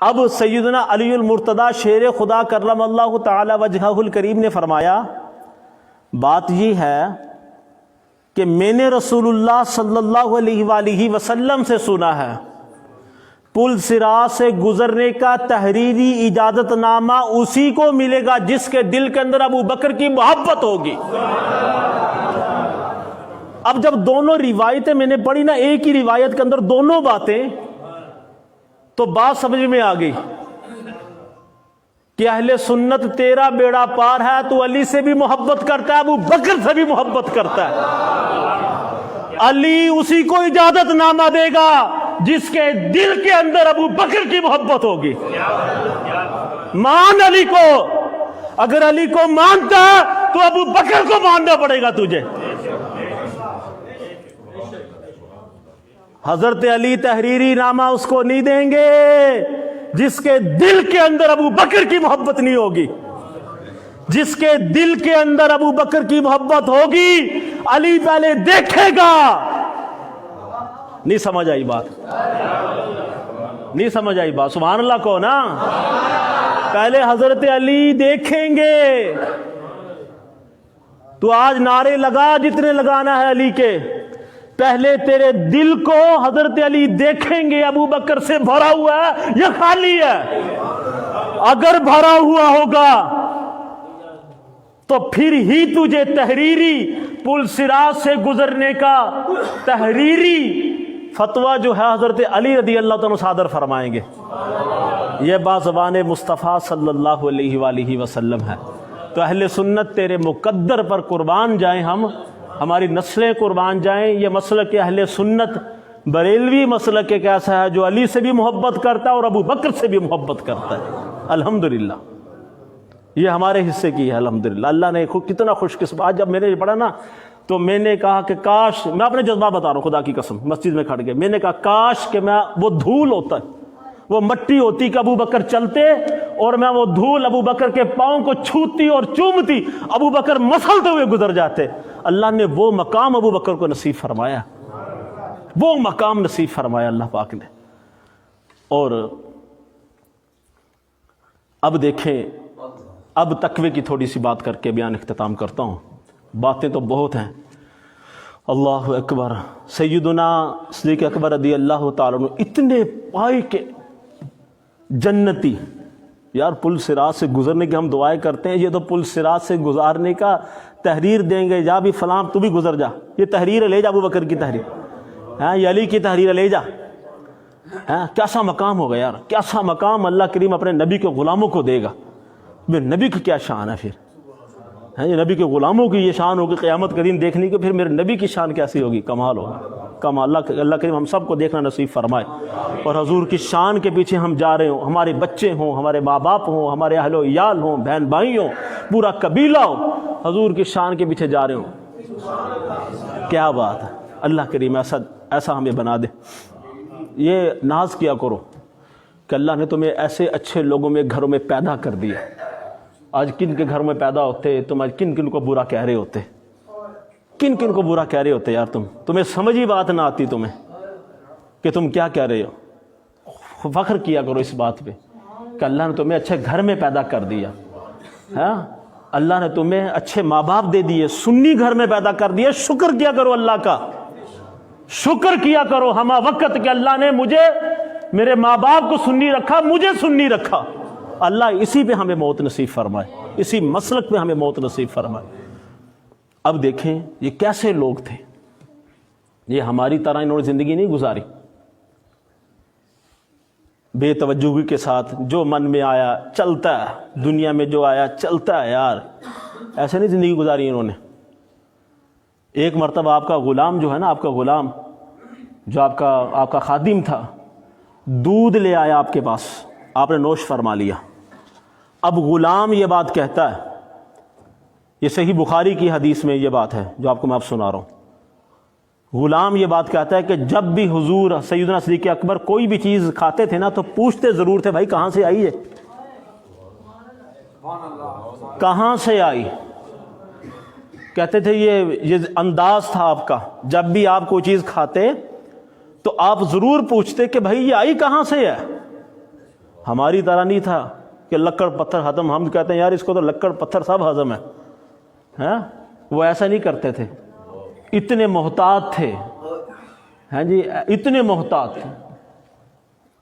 اب سیدنا علی المرتضیٰ شیر خدا کرم اللہ تعالی وجہہ الکریم نے فرمایا بات یہ ہے کہ میں نے رسول اللہ صلی اللہ علیہ وآلہ وسلم سے سنا ہے پل صراط سے گزرنے کا تحریری اجازت نامہ اسی کو ملے گا جس کے دل کے اندر ابو بکر کی محبت ہوگی۔ اب جب دونوں روایتیں میں نے پڑھی نا، ایک ہی روایت کے اندر دونوں باتیں، تو بات سمجھ میں آ گئی کہ اہل سنت تیرا بیڑا پار ہے، تو علی سے بھی محبت کرتا ہے، ابو بکر سے بھی محبت کرتا ہے۔ علی اسی کو اجازت نامہ دے گا جس کے دل کے اندر ابو بکر کی محبت ہوگی۔ مان علی کو، اگر علی کو مانتا تو ابو بکر کو ماننا پڑے گا تجھے۔ حضرت علی تحریری نامہ اس کو نہیں دیں گے جس کے دل کے اندر ابو بکر کی محبت نہیں ہوگی۔ جس کے دل کے اندر ابو بکر کی محبت ہوگی علی پہلے دیکھے گا۔ نہیں سمجھ آئی بات؟ نہیں سمجھ آئی بات؟ سبحان اللہ کو نا، پہلے حضرت علی دیکھیں گے۔ تو آج نعرے لگا جتنے لگانا ہے علی کے، پہلے تیرے دل کو حضرت علی دیکھیں گے ابو بکر سے بھرا ہوا ہے یا خالی ہے۔ اگر بھرا ہوا ہوگا تو پھر ہی تجھے تحریری پل صراط سے گزرنے کا تحریری فتویٰ جو ہے حضرت علی رضی اللہ تعالیٰ صادر فرمائیں گے۔ یہ بات زبان مصطفیٰ صلی اللہ علیہ وآلہ وسلم ہے۔ تو اہل سنت تیرے مقدر پر قربان جائیں، ہماری نسلیں قربان جائیں۔ یہ مسلک اہل سنت بریلوی مسلک ایک ایسا ہے جو علی سے بھی محبت کرتا ہے اور ابو بکر سے بھی محبت کرتا ہے۔ الحمدللہ یہ ہمارے حصے کی ہے الحمدللہ۔ اللہ نے کتنا خوش قسمت۔ آج جب میں نے پڑھا نا تو میں نے کہا کہ کاش، میں اپنے جذبہ بتا رہا ہوں خدا کی قسم، مسجد میں کھڑ گئے، میں نے کہا کاش کہ میں وہ دھول ہوتا، وہ مٹی ہوتی کہ ابو بکر چلتے اور میں وہ دھول ابو بکر کے پاؤں کو چھوتی اور چومتی، ابو بکر مسلتے ہوئے گزر جاتے۔ اللہ نے وہ مقام ابو بکر کو نصیب فرمایا، وہ مقام نصیب فرمایا اللہ پاک نے۔ اور اب دیکھیں، اب تقوی کی تھوڑی سی بات کر کے بیان اختتام کرتا ہوں۔ باتیں تو بہت ہیں۔ اللہ اکبر۔ سیدنا صدیق اکبر رضی اللہ تعالیٰ عنہ اتنے پائے کے جنتی، یار پل صراط سے گزرنے کی ہم دعائیں کرتے ہیں، یہ تو پل صراط سے گزارنے کا تحریر دیں گے، جا بھی فلاں تو بھی گزر جا، یہ تحریر لے جا ابو بکر کی تحریر، یہ علی کی تحریر لے جا۔ کیسا مقام ہوگا یار، کیسا مقام اللہ کریم اپنے نبی کے غلاموں کو دے گا۔ میرے نبی کی کیا شان ہے پھر، یہ نبی کے غلاموں کی یہ شان ہوگی قیامت کے دن دیکھنے کی، پھر میرے نبی کی شان کیسی ہوگی، کمال ہوگا، کمال۔ اللہ کریم ہم سب کو دیکھنا نصیب فرمائے، اور حضور کی شان کے پیچھے ہم جا رہے ہوں، ہمارے بچے ہوں، ہمارے ماں باپ ہوں، ہمارے اہل و عیال ہوں، بہن بھائی ہوں، پورا قبیلہ ہو، حضور کی شان کے پیچھے جا رہے ہوں۔ کیا بات ہے، اللہ کریم ایسا ہمیں بنا دے۔ یہ ناز کیا کرو کہ اللہ نے تمہیں ایسے اچھے لوگوں میں گھروں میں پیدا کر دیا۔ آج کن کے گھر میں پیدا ہوتے تم، آج کن کن کو برا کہہ رہے ہوتے، کن کن کو برا کہہ رہے ہوتے یار، تمہیں سمجھ ہی بات نہ آتی تمہیں کہ تم کیا کہہ رہے ہو۔ فخر کیا کرو اس بات پہ کہ اللہ نے تمہیں اچھے گھر میں پیدا کر دیا، اللہ نے تمہیں اچھے ماں باپ دے دیے، سنی گھر میں پیدا کر دیا۔ شکر کیا کرو اللہ کا، شکر کیا کرو ہمہ وقت کہ اللہ نے مجھے، میرے ماں باپ کو سنی رکھا، مجھے سنی رکھا۔ اللہ اسی پہ ہمیں موت نصیب فرمائے، اسی مسلک پہ ہمیں موت نصیب فرمائے۔ اب دیکھیں یہ کیسے لوگ تھے، یہ ہماری طرح انہوں نے زندگی نہیں گزاری، بے توجہی کے ساتھ جو من میں آیا چلتا ہے، دنیا میں جو آیا چلتا ہے یار، ایسے نہیں زندگی گزاری انہوں نے۔ ایک مرتبہ آپ کا غلام جو ہے نا، آپ کا غلام جو آپ کا خادم تھا، دودھ لے آیا آپ کے پاس، آپ نے نوش فرما لیا۔ اب غلام یہ بات کہتا ہے، یہ صحیح بخاری کی حدیث میں یہ بات ہے جو آپ کو میں اب سنا رہا ہوں۔ غلام یہ بات کہتا ہے کہ جب بھی حضور سیدنا صدیق اکبر کوئی بھی چیز کھاتے تھے نا تو پوچھتے ضرور تھے، بھائی کہاں سے آئی ہے، کہاں سے آئی۔ کہتے تھے یہ انداز تھا آپ کا، جب بھی آپ کوئی چیز کھاتے تو آپ ضرور پوچھتے کہ بھائی یہ آئی کہاں سے ہے۔ ہماری طرح نہیں تھا کہ لکڑ پتھر ہضم. ہم کہتے ہیں یار اس کو تو لکڑ پتھر سب ہضم ہے. ہاں وہ ایسا نہیں کرتے تھے, اتنے محتاط تھے. ہاں جی اتنے محتاط تھے.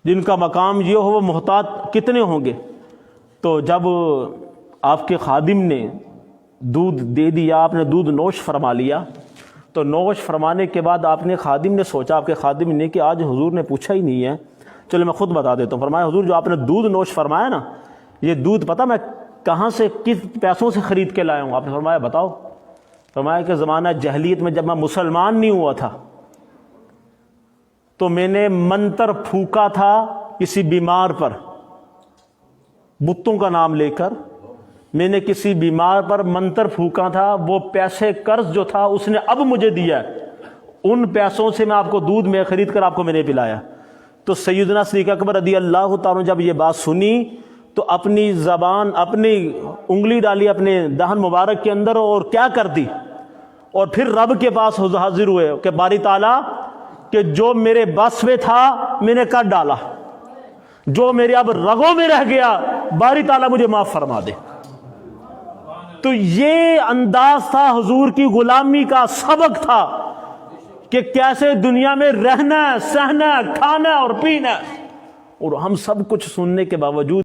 جن کا مقام یہ ہو وہ محتاط کتنے ہوں گے. تو جب آپ کے خادم نے دودھ دے دیا, آپ نے دودھ نوش فرما لیا, تو نوش فرمانے کے بعد آپ نے خادم نے سوچا, آپ کے خادم نے, کہ آج حضور نے پوچھا ہی نہیں ہے, چلو میں خود بتا دیتا ہوں. فرمایا حضور جو آپ نے دودھ نوش فرمایا نا, یہ دودھ پتہ میں کہاں سے کس پیسوں سے خرید کے لایا ہوں. آپ نے فرمایا بتاؤ. فرمایا کہ زمانہ جہلیت میں جب میں مسلمان نہیں ہوا تھا تو میں نے منتر پھونکا تھا کسی بیمار پر, بتوں کا نام لے کر میں نے کسی بیمار پر منتر پھونکا تھا. وہ پیسے قرض جو تھا اس نے اب مجھے دیا ہے, ان پیسوں سے میں آپ کو دودھ میں خرید کر آپ کو میں نے پلایا. تو سیدنا صدیق اکبر رضی اللہ تعالیٰ جب یہ بات سنی تو اپنی زبان, اپنی انگلی ڈالی اپنے دہن مبارک کے اندر اور کیا کر دی, اور پھر رب کے پاس حاضر ہوئے کہ باری تعالیٰ کہ جو میرے بس میں تھا میں نے کر ڈالا, جو میرے اب رگوں میں رہ گیا باری تعالیٰ مجھے معاف فرما دے. تو یہ انداز تھا حضور کی غلامی کا, سبق تھا کہ کیسے دنیا میں رہنا, سہنا, کھانا اور پینا. اور ہم سب کچھ سننے کے باوجود